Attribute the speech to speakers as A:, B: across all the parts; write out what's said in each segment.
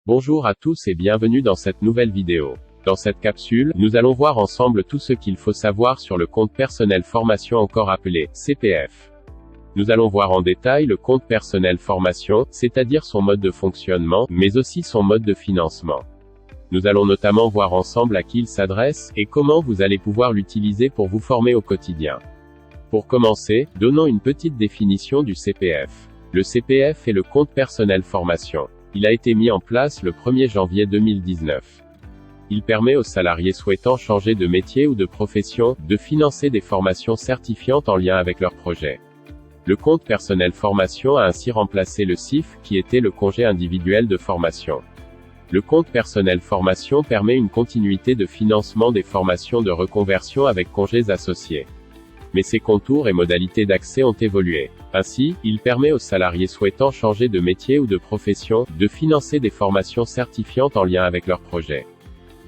A: Bonjour à tous et bienvenue dans cette nouvelle vidéo. Dans cette capsule, nous allons voir ensemble tout ce qu'il faut savoir sur le compte personnel formation, encore appelé CPF. Nous allons voir en détail le compte personnel formation, c'est-à-dire son mode de fonctionnement, mais aussi son mode de financement. Nous allons notamment voir ensemble à qui il s'adresse, et comment vous allez pouvoir l'utiliser pour vous former au quotidien. Pour commencer, donnons une petite définition du CPF. Le CPF est le compte personnel formation. Il a été mis en place le 1er janvier 2019. Il permet aux salariés souhaitant changer de métier ou de profession, de financer des formations certifiantes en lien avec leur projet. Le compte personnel formation a ainsi remplacé le CIF, qui était le congé individuel de formation. Le compte personnel formation permet une continuité de financement des formations de reconversion avec congés associés. Mais ses contours et modalités d'accès ont évolué. Ainsi, il permet aux salariés souhaitant changer de métier ou de profession, de financer des formations certifiantes en lien avec leur projet.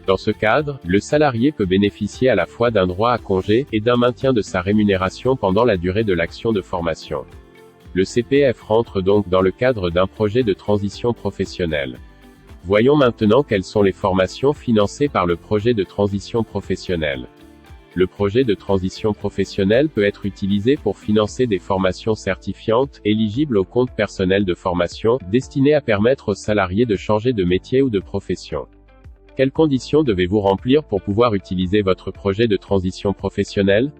A: Dans ce cadre, le salarié peut bénéficier à la fois d'un droit à congé, et d'un maintien de sa rémunération pendant la durée de l'action de formation. Le CPF rentre donc dans le cadre d'un projet de transition professionnelle. Voyons maintenant quelles sont les formations financées par le projet de transition professionnelle. Le projet de transition professionnelle peut être utilisé pour financer des formations certifiantes, éligibles au compte personnel de formation, destinées à permettre aux salariés de changer de métier ou de profession. Quelles conditions devez-vous remplir pour pouvoir utiliser votre projet de transition professionnelle ?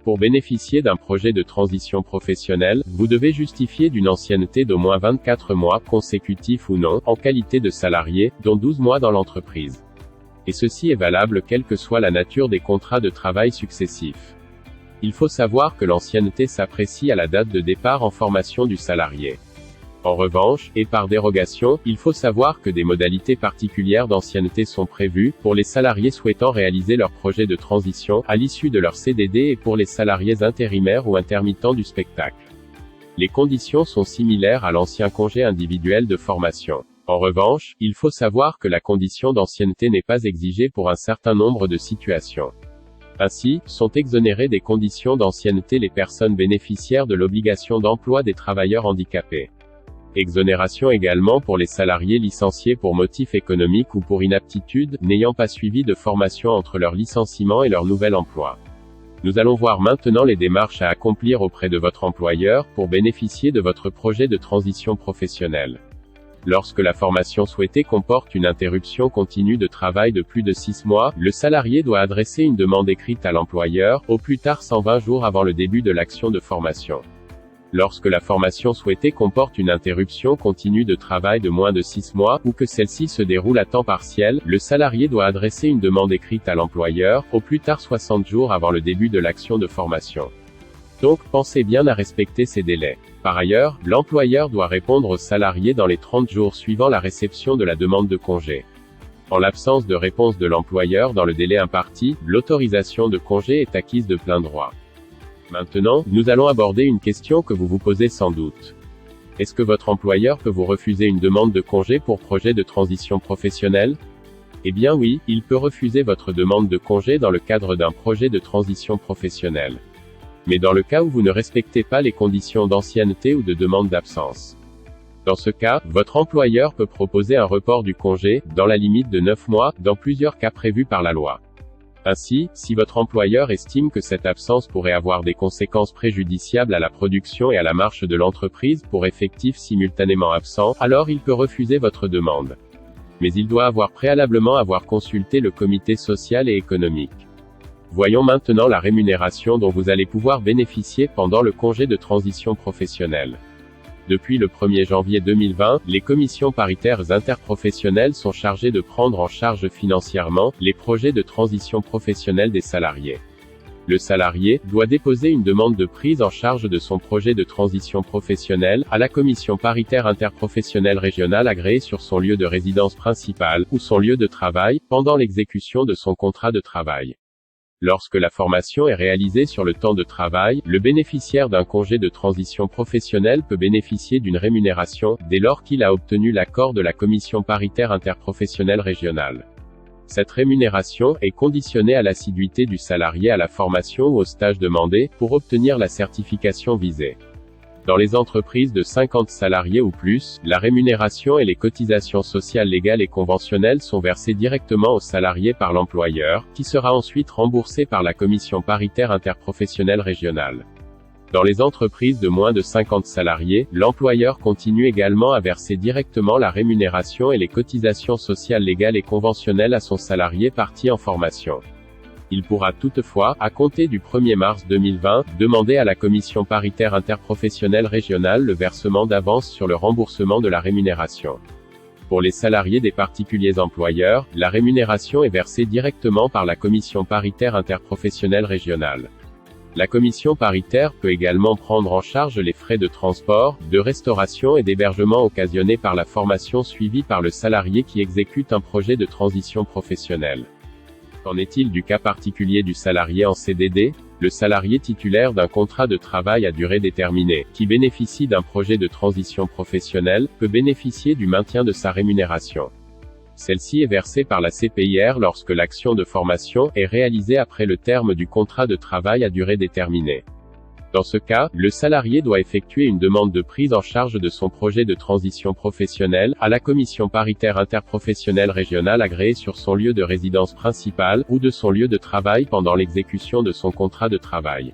A: Pour bénéficier d'un projet de transition professionnelle, vous devez justifier d'une ancienneté d'au moins 24 mois, consécutifs ou non, en qualité de salarié, dont 12 mois dans l'entreprise. Et ceci est valable quelle que soit la nature des contrats de travail successifs. Il faut savoir que l'ancienneté s'apprécie à la date de départ en formation du salarié. En revanche, et par dérogation, il faut savoir que des modalités particulières d'ancienneté sont prévues, pour les salariés souhaitant réaliser leur projet de transition, à l'issue de leur CDD et pour les salariés intérimaires ou intermittents du spectacle. Les conditions sont similaires à l'ancien congé individuel de formation. En revanche, il faut savoir que la condition d'ancienneté n'est pas exigée pour un certain nombre de situations. Ainsi, sont exonérées des conditions d'ancienneté les personnes bénéficiaires de l'obligation d'emploi des travailleurs handicapés. Exonération également pour les salariés licenciés pour motif économique ou pour inaptitude, n'ayant pas suivi de formation entre leur licenciement et leur nouvel emploi. Nous allons voir maintenant les démarches à accomplir auprès de votre employeur, pour bénéficier de votre projet de transition professionnelle. Lorsque la formation souhaitée comporte une interruption continue de travail de plus de 6 mois, le salarié doit adresser une demande écrite à l'employeur, au plus tard 120 jours avant le début de l'action de formation. Lorsque la formation souhaitée comporte une interruption continue de travail de moins de 6 mois, ou que celle-ci se déroule à temps partiel, le salarié doit adresser une demande écrite à l'employeur, au plus tard 60 jours avant le début de l'action de formation. Donc, pensez bien à respecter ces délais. Par ailleurs, l'employeur doit répondre au salarié dans les 30 jours suivant la réception de la demande de congé. En l'absence de réponse de l'employeur dans le délai imparti, l'autorisation de congé est acquise de plein droit. Maintenant, nous allons aborder une question que vous vous posez sans doute. Est-ce que votre employeur peut vous refuser une demande de congé pour projet de transition professionnelle ? Eh bien oui, il peut refuser votre demande de congé dans le cadre d'un projet de transition professionnelle. Mais dans le cas où vous ne respectez pas les conditions d'ancienneté ou de demande d'absence. Dans ce cas, votre employeur peut proposer un report du congé, dans la limite de 9 mois, dans plusieurs cas prévus par la loi. Ainsi, si votre employeur estime que cette absence pourrait avoir des conséquences préjudiciables à la production et à la marche de l'entreprise pour effectifs simultanément absents, alors il peut refuser votre demande. Mais il doit préalablement avoir consulté le comité social et économique. Voyons maintenant la rémunération dont vous allez pouvoir bénéficier pendant le congé de transition professionnelle. Depuis le 1er janvier 2020, les commissions paritaires interprofessionnelles sont chargées de prendre en charge financièrement les projets de transition professionnelle des salariés. Le salarié doit déposer une demande de prise en charge de son projet de transition professionnelle à la commission paritaire interprofessionnelle régionale agréée sur son lieu de résidence principale, ou son lieu de travail, pendant l'exécution de son contrat de travail. Lorsque la formation est réalisée sur le temps de travail, le bénéficiaire d'un congé de transition professionnelle peut bénéficier d'une rémunération, dès lors qu'il a obtenu l'accord de la commission paritaire interprofessionnelle régionale. Cette rémunération est conditionnée à l'assiduité du salarié à la formation ou au stage demandé, pour obtenir la certification visée. Dans les entreprises de 50 salariés ou plus, la rémunération et les cotisations sociales légales et conventionnelles sont versées directement aux salariés par l'employeur, qui sera ensuite remboursé par la commission paritaire interprofessionnelle régionale. Dans les entreprises de moins de 50 salariés, l'employeur continue également à verser directement la rémunération et les cotisations sociales légales et conventionnelles à son salarié parti en formation. Il pourra toutefois, à compter du 1er mars 2020, demander à la commission paritaire interprofessionnelle régionale le versement d'avance sur le remboursement de la rémunération. Pour les salariés des particuliers employeurs, la rémunération est versée directement par la commission paritaire interprofessionnelle régionale. La commission paritaire peut également prendre en charge les frais de transport, de restauration et d'hébergement occasionnés par la formation suivie par le salarié qui exécute un projet de transition professionnelle. Qu'en est-il du cas particulier du salarié en CDD? Le salarié titulaire d'un contrat de travail à durée déterminée, qui bénéficie d'un projet de transition professionnelle, peut bénéficier du maintien de sa rémunération. Celle-ci est versée par la CPIR lorsque l'action de formation est réalisée après le terme du contrat de travail à durée déterminée. Dans ce cas, le salarié doit effectuer une demande de prise en charge de son projet de transition professionnelle à la commission paritaire interprofessionnelle régionale agréée sur son lieu de résidence principale ou de son lieu de travail pendant l'exécution de son contrat de travail.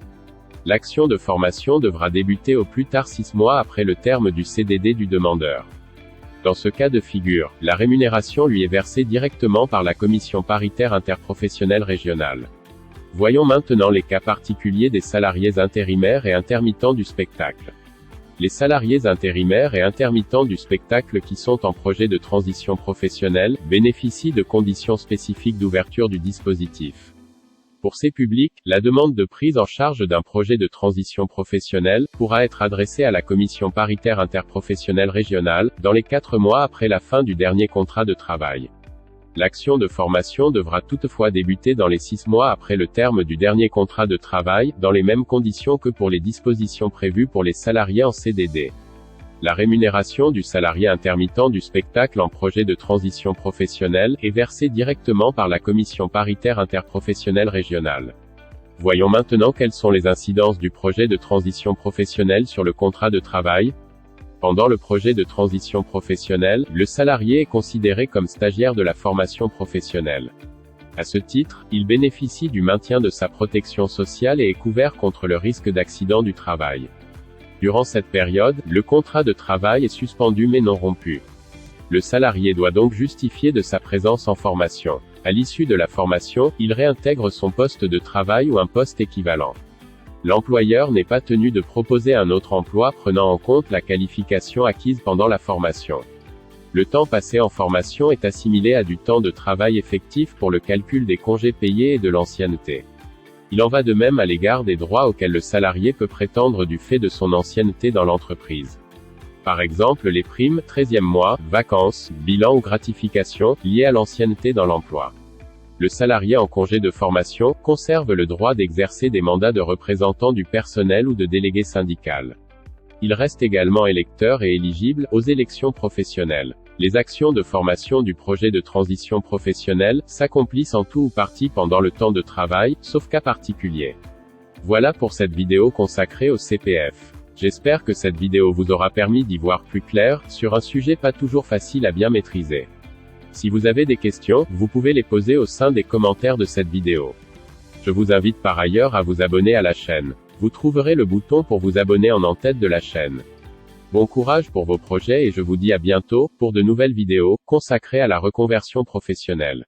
A: L'action de formation devra débuter au plus tard 6 mois après le terme du CDD du demandeur. Dans ce cas de figure, la rémunération lui est versée directement par la commission paritaire interprofessionnelle régionale. Voyons maintenant les cas particuliers des salariés intérimaires et intermittents du spectacle. Les salariés intérimaires et intermittents du spectacle qui sont en projet de transition professionnelle, bénéficient de conditions spécifiques d'ouverture du dispositif. Pour ces publics, la demande de prise en charge d'un projet de transition professionnelle pourra être adressée à la commission paritaire interprofessionnelle régionale, dans les 4 mois après la fin du dernier contrat de travail. L'action de formation devra toutefois débuter dans les 6 mois après le terme du dernier contrat de travail, dans les mêmes conditions que pour les dispositions prévues pour les salariés en CDD. La rémunération du salarié intermittent du spectacle en projet de transition professionnelle est versée directement par la commission paritaire interprofessionnelle régionale. Voyons maintenant quelles sont les incidences du projet de transition professionnelle sur le contrat de travail. Pendant le projet de transition professionnelle, le salarié est considéré comme stagiaire de la formation professionnelle. À ce titre, il bénéficie du maintien de sa protection sociale et est couvert contre le risque d'accident du travail. Durant cette période, le contrat de travail est suspendu mais non rompu. Le salarié doit donc justifier de sa présence en formation. À l'issue de la formation, il réintègre son poste de travail ou un poste équivalent. L'employeur n'est pas tenu de proposer un autre emploi prenant en compte la qualification acquise pendant la formation. Le temps passé en formation est assimilé à du temps de travail effectif pour le calcul des congés payés et de l'ancienneté. Il en va de même à l'égard des droits auxquels le salarié peut prétendre du fait de son ancienneté dans l'entreprise. Par exemple les primes, 13e mois, vacances, bilan ou gratifications, liées à l'ancienneté dans l'emploi. Le salarié en congé de formation conserve le droit d'exercer des mandats de représentant du personnel ou de délégué syndical. Il reste également électeur et éligible aux élections professionnelles. Les actions de formation du projet de transition professionnelle s'accomplissent en tout ou partie pendant le temps de travail, sauf cas particulier. Voilà pour cette vidéo consacrée au CPF. J'espère que cette vidéo vous aura permis d'y voir plus clair, sur un sujet pas toujours facile à bien maîtriser. Si vous avez des questions, vous pouvez les poser au sein des commentaires de cette vidéo. Je vous invite par ailleurs à vous abonner à la chaîne. Vous trouverez le bouton pour vous abonner en tête de la chaîne. Bon courage pour vos projets et je vous dis à bientôt, pour de nouvelles vidéos, consacrées à la reconversion professionnelle.